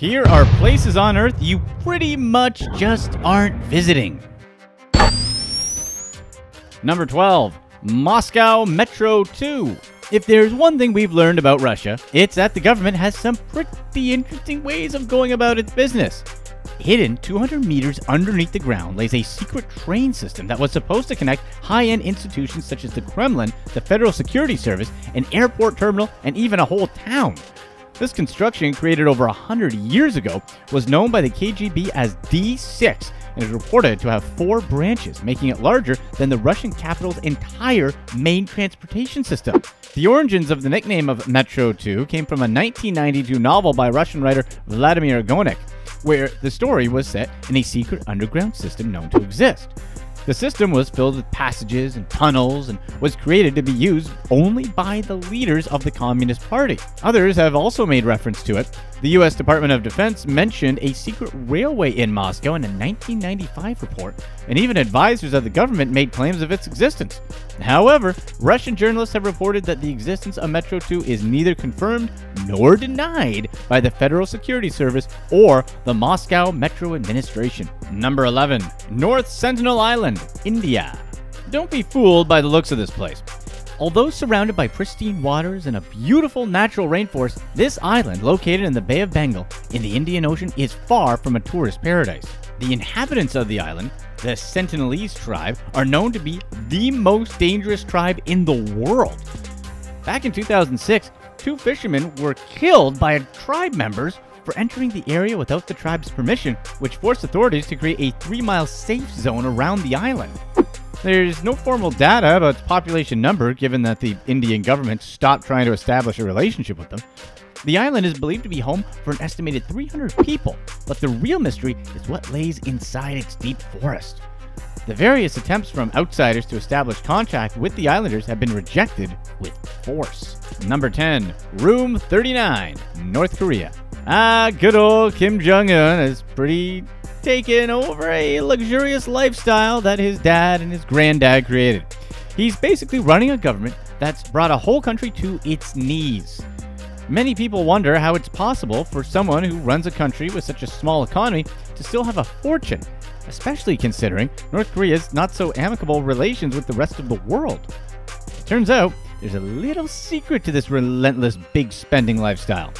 Here are places on Earth you pretty much just aren't visiting. Number 12. Moscow Metro 2. If there's one thing we've learned about Russia, it's that the government has some pretty interesting ways of going about its business. Hidden 200 meters underneath the ground lays a secret train system that was supposed to connect high-end institutions such as the Kremlin, the Federal Security Service, an airport terminal, and even a whole town. This construction, created over 100 years ago, was known by the KGB as D6 and is reported to have 4 branches, making it larger than the Russian capital's entire main transportation system. The origins of the nickname of Metro 2 came from a 1992 novel by Russian writer Vladimir Gonik, where the story was set in a secret underground system known to exist. The system was filled with passages and tunnels and was created to be used only by the leaders of the Communist Party. Others have also made reference to it. The U.S. Department of Defense mentioned a secret railway in Moscow in a 1995 report, and even advisors of the government made claims of its existence. However, Russian journalists have reported that the existence of Metro 2 is neither confirmed nor denied by the Federal Security Service or the Moscow Metro Administration. Number 11. North Sentinel Island, India. Don't be fooled by the looks of this place. Although surrounded by pristine waters and a beautiful natural rainforest, this island, located in the Bay of Bengal in the Indian Ocean, is far from a tourist paradise. The inhabitants of the island, the Sentinelese tribe, are known to be the most dangerous tribe in the world. Back in 2006, 2 fishermen were killed by tribe members for entering the area without the tribe's permission, which forced authorities to create a 3-mile safe zone around the island. There's no formal data about its population number, given that the Indian government stopped trying to establish a relationship with them. The island is believed to be home for an estimated 300 people, but the real mystery is what lays inside its deep forest. The various attempts from outsiders to establish contact with the islanders have been rejected with force. Number 10. Room 39, North Korea. Good old Kim Jong-un is pretty taken over a luxurious lifestyle that his dad and his granddad created. He's basically running a government that's brought a whole country to its knees. Many people wonder how it's possible for someone who runs a country with such a small economy to still have a fortune, especially considering North Korea's not so amicable relations with the rest of the world. It turns out there's a little secret to this relentless big spending lifestyle.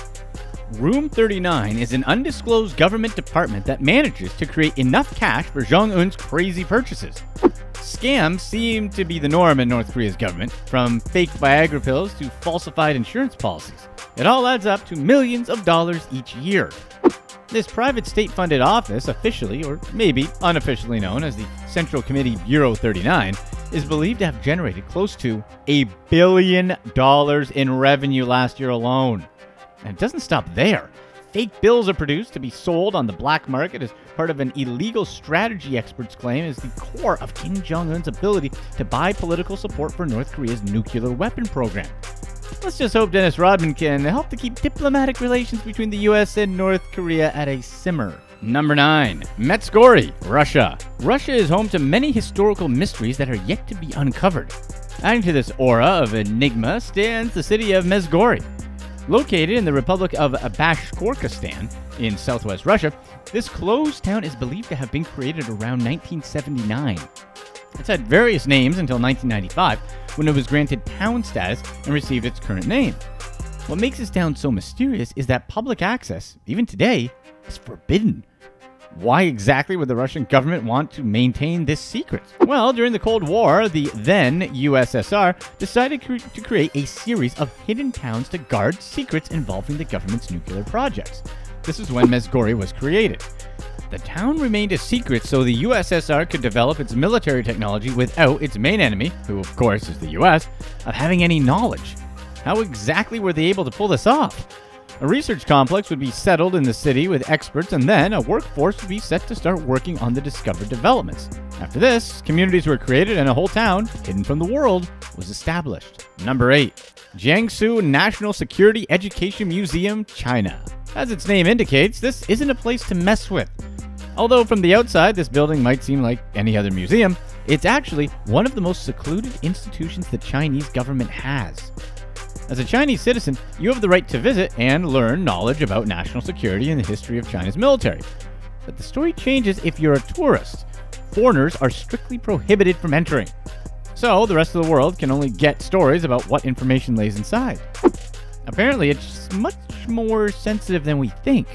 Room 39 is an undisclosed government department that manages to create enough cash for Jong-un's crazy purchases. Scams seem to be the norm in North Korea's government, from fake Viagra pills to falsified insurance policies. It all adds up to millions of dollars each year. This private state-funded office, officially or maybe unofficially known as the Central Committee Bureau 39, is believed to have generated close to $1 billion in revenue last year alone. And it doesn't stop there. Fake bills are produced to be sold on the black market as part of an illegal strategy experts claim is the core of Kim Jong-un's ability to buy political support for North Korea's nuclear weapon program. Let's just hope Dennis Rodman can help to keep diplomatic relations between the US and North Korea at a simmer. Number 9. Gory Russia. Russia is home to many historical mysteries that are yet to be uncovered. Adding to this aura of enigma stands the city of Medjugorje. Located in the Republic of Bashkortostan in southwest Russia, this closed town is believed to have been created around 1979. It's had various names until 1995, when it was granted town status and received its current name. What makes this town so mysterious is that public access, even today, is forbidden. Why exactly would the Russian government want to maintain this secret? Well, during the Cold War, the then USSR decided to create a series of hidden towns to guard secrets involving the government's nuclear projects. This is when Medjugorje was created. The town remained a secret so the USSR could develop its military technology without its main enemy, who of course is the US, of having any knowledge. How exactly were they able to pull this off? A research complex would be settled in the city with experts, and then a workforce would be set to start working on the discovered developments. After this, communities were created and a whole town, hidden from the world, was established. Number 8. Jiangsu National Security Education Museum, China. As its name indicates, this isn't a place to mess with. Although from the outside this building might seem like any other museum, it's actually one of the most secluded institutions the Chinese government has. As a Chinese citizen, you have the right to visit and learn knowledge about national security and the history of China's military. But the story changes if you're a tourist. Foreigners are strictly prohibited from entering. So the rest of the world can only get stories about what information lays inside. Apparently, it's much more sensitive than we think.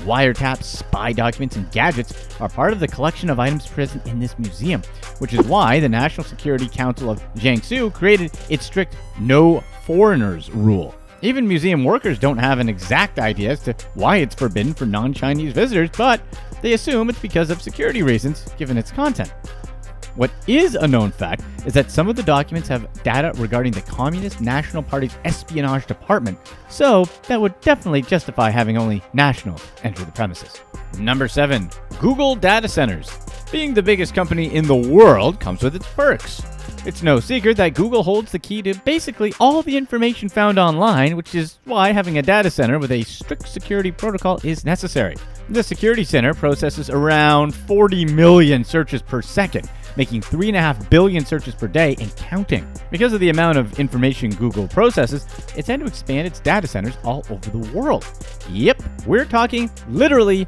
Wiretaps, spy documents, and gadgets are part of the collection of items present in this museum, which is why the National Security Council of Jiangsu created its strict no foreigners rule. Even museum workers don't have an exact idea as to why it's forbidden for non-Chinese visitors, but they assume it's because of security reasons, given its content. What is a known fact is that some of the documents have data regarding the Communist National Party's espionage department, so that would definitely justify having only nationals enter the premises. Number 7. Google data centers. Being the biggest company in the world comes with its perks. It's no secret that Google holds the key to basically all the information found online, which is why having a data center with a strict security protocol is necessary. The security center processes around 40 million searches per second, making 3.5 billion searches per day and counting. Because of the amount of information Google processes, it's had to expand its data centers all over the world. Yep, we're talking literally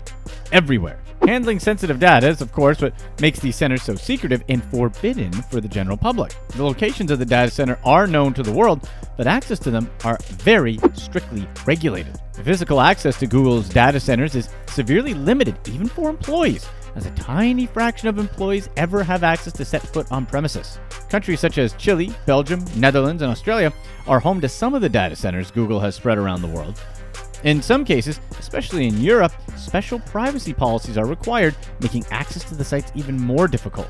everywhere. Handling sensitive data is, of course, what makes these centers so secretive and forbidden for the general public. The locations of the data center are known to the world, but access to them are very strictly regulated. The physical access to Google's data centers is severely limited, even for employees, as a tiny fraction of employees ever have access to set foot on premises. Countries such as Chile, Belgium, Netherlands, and Australia are home to some of the data centers Google has spread around the world. In some cases, especially in Europe, special privacy policies are required, making access to the sites even more difficult.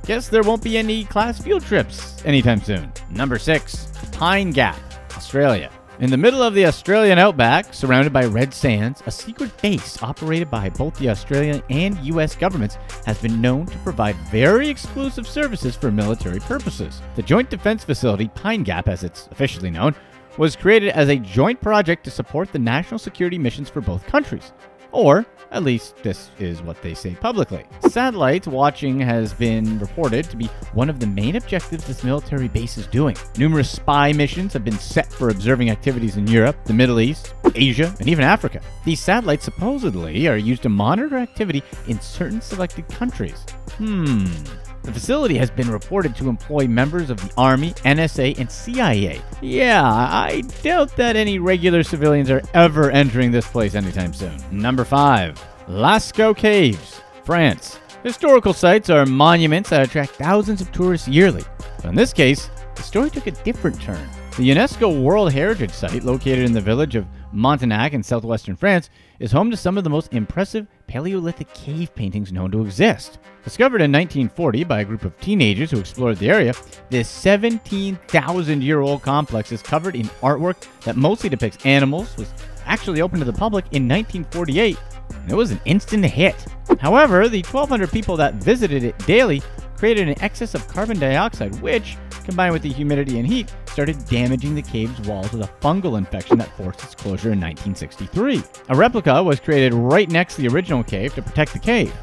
Guess there won't be any class field trips anytime soon. Number 6. Pine Gap, Australia. In the middle of the Australian outback, surrounded by red sands, a secret base operated by both the Australian and US governments has been known to provide very exclusive services for military purposes. The Joint Defense Facility, Pine Gap as it's officially known, was created as a joint project to support the national security missions for both countries. Or, at least this is what they say publicly. Satellite watching has been reported to be one of the main objectives this military base is doing. Numerous spy missions have been set for observing activities in Europe, the Middle East, Asia, and even Africa. These satellites supposedly are used to monitor activity in certain selected countries. The facility has been reported to employ members of the Army, NSA, and CIA. Yeah, I doubt that any regular civilians are ever entering this place anytime soon. Number 5. Lascaux Caves, France. Historical sites are monuments that attract thousands of tourists yearly. But in this case, the story took a different turn. The UNESCO World Heritage Site, located in the village of Montagnac in southwestern France, is home to some of the most impressive Paleolithic cave paintings known to exist. Discovered in 1940 by a group of teenagers who explored the area, this 17,000-year-old complex is covered in artwork that mostly depicts animals, was actually opened to the public in 1948, and it was an instant hit. However, the 1,200 people that visited it daily created an excess of carbon dioxide, which, combined with the humidity and heat, started damaging the cave's walls with a fungal infection that forced its closure in 1963. A replica was created right next to the original cave to protect the cave.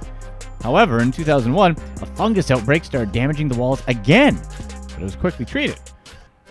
However, in 2001, a fungus outbreak started damaging the walls again, but it was quickly treated.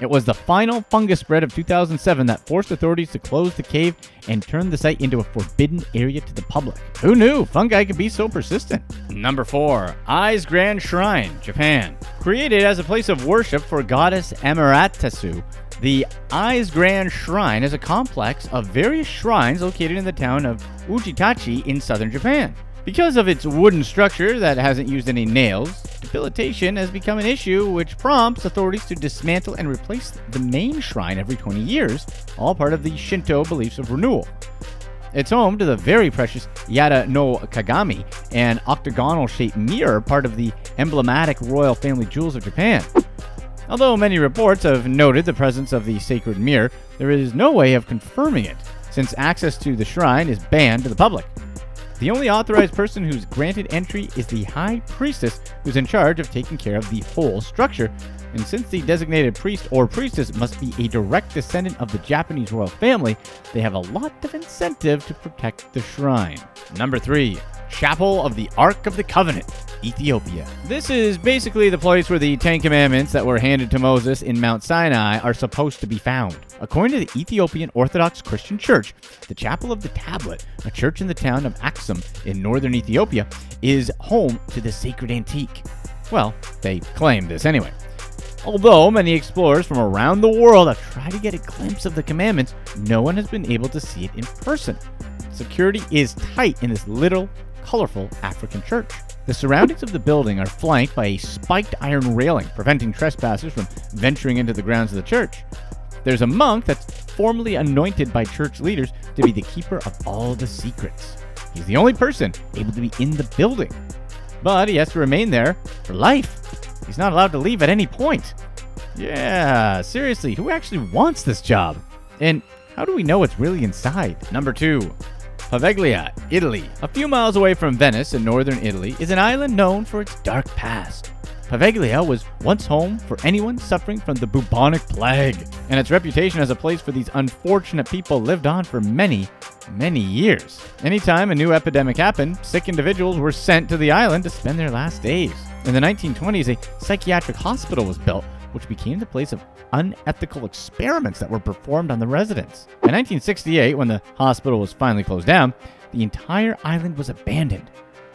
It was the final fungus spread of 2007 that forced authorities to close the cave and turn the site into a forbidden area to the public. Who knew fungi could be so persistent? Number 4. Ise Grand Shrine, Japan. Created as a place of worship for goddess Amaterasu, the Ise Grand Shrine is a complex of various shrines located in the town of Ujitachi in southern Japan. Because of its wooden structure that hasn't used any nails, debilitation has become an issue, which prompts authorities to dismantle and replace the main shrine every 20 years, all part of the Shinto beliefs of renewal. It's home to the very precious Yada no Kagami, an octagonal-shaped mirror, part of the emblematic royal family jewels of Japan. Although many reports have noted the presence of the sacred mirror, there is no way of confirming it, since access to the shrine is banned to the public. The only authorized person who's granted entry is the High Priestess, who's in charge of taking care of the whole structure, and since the designated priest or priestess must be a direct descendant of the Japanese royal family, they have a lot of incentive to protect the shrine. Number 3. Chapel of the Ark of the Covenant, Ethiopia. This is basically the place where the 10 Commandments that were handed to Moses in Mount Sinai are supposed to be found. According to the Ethiopian Orthodox Christian Church, the Chapel of the Tablet, a church in the town of Aksum in northern Ethiopia, is home to the sacred antique. Well, they claim this anyway. Although many explorers from around the world have tried to get a glimpse of the commandments, no one has been able to see it in person. Security is tight in this little, colorful African church. The surroundings of the building are flanked by a spiked iron railing, preventing trespassers from venturing into the grounds of the church. There's a monk that's formally anointed by church leaders to be the keeper of all the secrets. He's the only person able to be in the building, but he has to remain there for life. He's not allowed to leave at any point. Yeah, seriously, who actually wants this job? And how do we know what's really inside? Number 2. Poveglia, Italy. A few miles away from Venice in northern Italy is an island known for its dark past. Poveglia was once home for anyone suffering from the bubonic plague, and its reputation as a place for these unfortunate people lived on for many years. Anytime a new epidemic happened, sick individuals were sent to the island to spend their last days. In the 1920s, a psychiatric hospital was built, which became the place of unethical experiments that were performed on the residents. In 1968, when the hospital was finally closed down, the entire island was abandoned.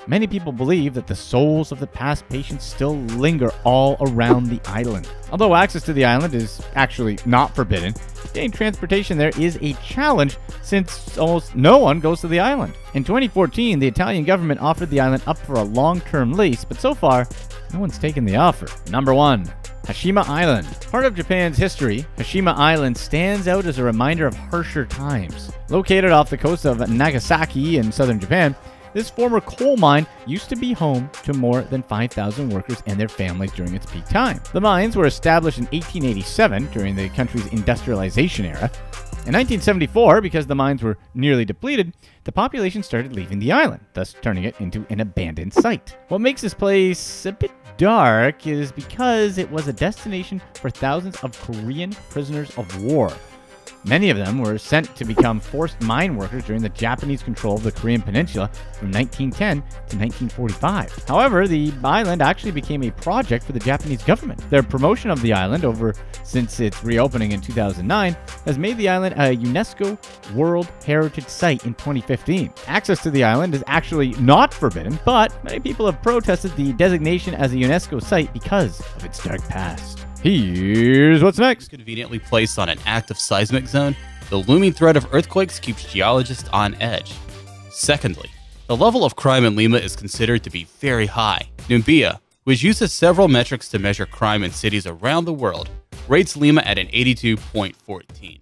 Many people believe that the souls of the past patients still linger all around the island. Although access to the island is actually not forbidden, getting transportation there is a challenge since almost no one goes to the island. In 2014, the Italian government offered the island up for a long-term lease, but so far, no one's taken the offer. Number 1. Hashima Island. Part of Japan's history, Hashima Island stands out as a reminder of harsher times. Located off the coast of Nagasaki in southern Japan, this former coal mine used to be home to more than 5,000 workers and their families during its peak time. The mines were established in 1887 during the country's industrialization era. In 1974, because the mines were nearly depleted, the population started leaving the island, thus turning it into an abandoned site. What makes this place a bit dark is because it was a destination for thousands of Korean prisoners of war. Many of them were sent to become forced mine workers during the Japanese control of the Korean Peninsula from 1910 to 1945. However, the island actually became a project for the Japanese government. Their promotion of the island since its reopening in 2009 has made the island a UNESCO World Heritage Site in 2015. Access to the island is actually not forbidden, but many people have protested the designation as a UNESCO site because of its dark past. Here's what's next. Conveniently placed on an active seismic zone, the looming threat of earthquakes keeps geologists on edge. Secondly, the level of crime in Lima is considered to be very high. Numbia, which uses several metrics to measure crime in cities around the world, rates Lima at an 82.14.